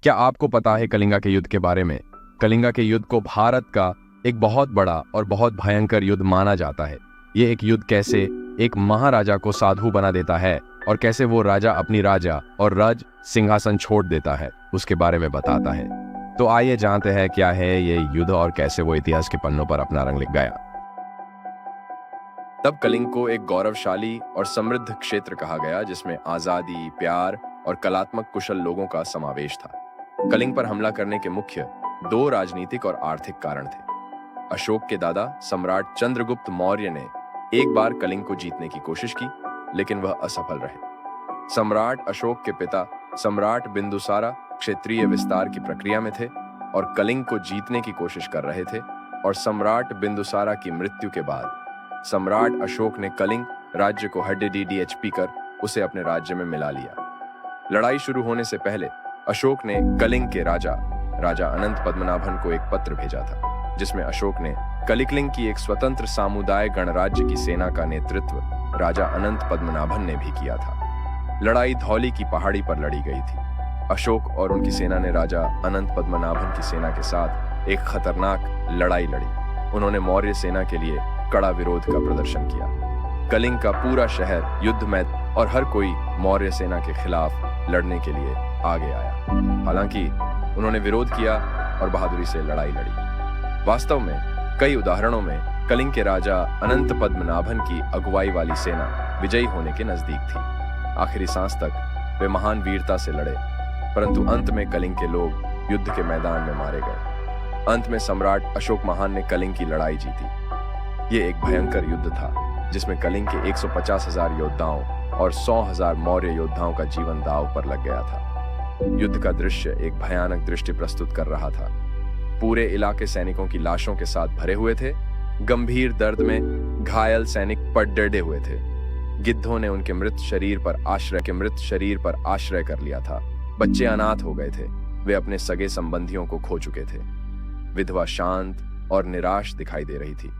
क्या आपको पता है कलिंगा के युद्ध के बारे में? कलिंगा के युद्ध को भारत का एक बहुत बड़ा और बहुत भयंकर युद्ध माना जाता है। ये एक युद्ध कैसे एक महाराजा को साधु बना देता है और कैसे वो राजा अपनी राजा और राज सिंहासन छोड़ देता है, उसके बारे में बताता है। तो आइए जानते हैं क्या है ये युद्ध और कैसे वो इतिहास के पन्नों पर अपना रंग लिख गया। तब कलिंग को एक गौरवशाली और समृद्ध क्षेत्र कहा गया, जिसमें आजादी, प्यार और कलात्मक कुशल लोगों का समावेश था। कलिंग पर हमला करने के मुख्य दो राजनीतिक और आर्थिक कारण थे। अशोक के दादा सम्राट चंद्रगुप्त मौर्य ने एक बार कलिंग को जीतने की कोशिश की, लेकिन वह असफल रहे। सम्राट अशोक के पिता सम्राट बिंदुसारा क्षेत्रीय विस्तार की प्रक्रिया में थे और कलिंग को जीतने की कोशिश कर रहे थे, और सम्राट बिंदुसारा की मृत्यु के बाद सम्राट अशोक ने कलिंग राज्य को हड्डी कर उसे अपने राज्य में मिला लिया। लड़ाई शुरू होने से पहले अशोक ने कलिंग के राजा अनंत पद्मनाभन को एक पत्र भेजा था, जिसमें अशोक ने कलिकलिंग की एक स्वतंत्र सामुदाय गणराज्य की सेना का नेतृत्व राजा अनंत पद्मनाभन ने भी किया था। लड़ाई धौली की पहाड़ी पर लड़ी गई थी। अशोक और उनकी सेना ने राजा अनंत पद्मनाभन की सेना के साथ एक खतरनाक लड़ाई लड़ी। उन्होंने मौर्य सेना के लिए कड़ा विरोध का प्रदर्शन किया। कलिंग का पूरा शहर युद्ध में और हर कोई मौर्य सेना के खिलाफ लड़ने के लिए आगे आया। हालांकि उन्होंने विरोध किया और बहादुरी से लड़ाई लड़ी। वास्तव में कई उदाहरणों में कलिंग के राजा अनंत पद्मनाभन की अगुवाई वाली सेना विजयी होने के नजदीक थी। आखिरी सांस तक वे महान वीरता से लड़े, परंतु अंत में कलिंग के लोग युद्ध के मैदान में मारे गए। अंत में सम्राट अशोक महान ने कलिंग की लड़ाई जीती। ये एक भयंकर युद्ध था, जिसमें कलिंग के 150,000 योद्धाओं और 100,000 मौर्य योद्धाओं का जीवन दांव पर लग गया था। युद्ध का दृश्य एक भयानक दृष्टि प्रस्तुत कर रहा था। पूरे इलाके सैनिकों की लाशों के साथ भरे हुए थे। गंभीर दर्द में घायल सैनिक पड़डे हुए थे। गिद्धों ने उनके मृत शरीर पर आश्रय कर लिया था। बच्चे अनाथ हो गए थे। वे अपने सगे संबंधियों को खो चुके थे। विधवा शांत और निराश दिखाई दे रही थी।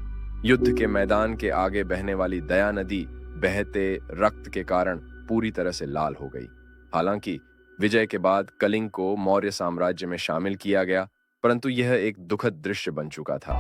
युद्ध के मैदान के आगे बहने वाली दया नदी बहते रक्त के कारण पूरी तरह से लाल हो गई। हालांकि विजय के बाद कलिंग को मौर्य साम्राज्य में शामिल किया गया, परंतु यह एक दुखद दृश्य बन चुका था।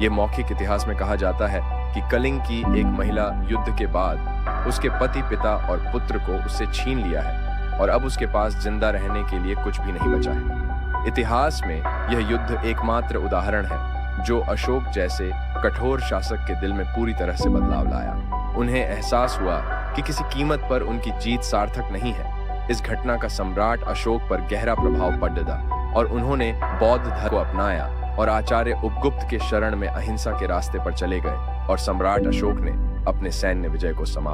यह मौखिक इतिहास में कहा जाता है कि कलिंग की एक महिला युद्ध के बाद उसके पति, पिता और पुत्र को उससे छीन लिया है और अब उसके पास जिंदा रहने के लिए कुछ भी नहीं बचा है। इतिहास में यह युद्ध एकमात्र उदाहरण है जो अशोक जैसे कठोर शासक के दिल में पूरी तरह से बदलाव लाया। उन्हें एहसास हुआ कि किसी कीमत पर उनकी जीत सार्थक नहीं है। इस घटना का सम्राट अशोक पर गहरा प्रभाव पड़ा और उन्होंने बौद्ध धर्म को अपनाया और आचार्य उपगुप्त के शरण में अहिंसा के रास्ते पर चले गए, और सम्राट अशोक ने अपने सैन्य विजय को समाप्त